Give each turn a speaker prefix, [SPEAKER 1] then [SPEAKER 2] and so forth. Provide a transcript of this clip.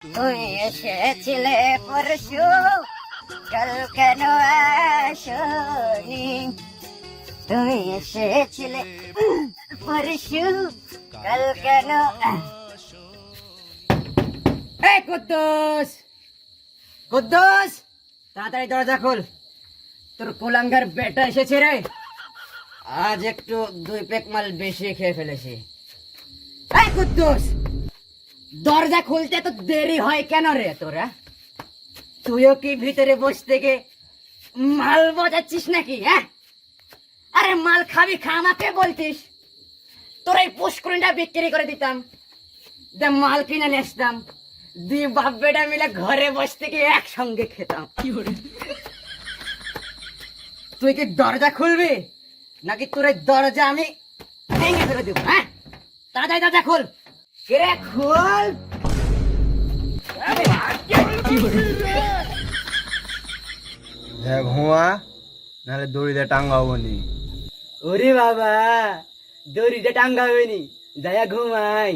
[SPEAKER 1] তুই এসেছিলে পরশু, কাল কেন আসনি? তুই এসেছিলে পরশু, কাল কেন?
[SPEAKER 2] এই কুদ্দুস, কুদ্দুস, তাড়াতাড়ি দরজা খোল। তোর কোলাঙ্গার বেটা এসেছে রে। আজ একটু 2 পেক মাল বেশি খেয়ে ফেলেছি। এই কুদ্দুস, দরজা খুলতে তো দেরি হয় কেন রে তোরা? তুইও কি ভিতরে বসে থেকে মাল বাজাচ্ছিস নাকি? হ্যাঁ, আরে মাল খাবি খা, আমাকে বলতিস, তোর এই পুষ্করিণটা বিক্রি করে দিতাম, মাল কিনে নিয়ে আসতাম, 2 বাপ বেটা মিলে ঘরে বসে থেকে একসঙ্গে খেতাম। তুই কি দরজা খুলবি নাকি তোর এই দরজা আমি ভেঙে ফেলে দিব? হ্যাঁ, তাড়াতাড়ি দরজা খোল। কে খোল।
[SPEAKER 3] ঘুমা, নাহলে দড়িতে টাঙ্গাবো নি।
[SPEAKER 2] ওরে বাবা, দড়িটা টাঙ্গাবে নি, যায়া ঘুমাই।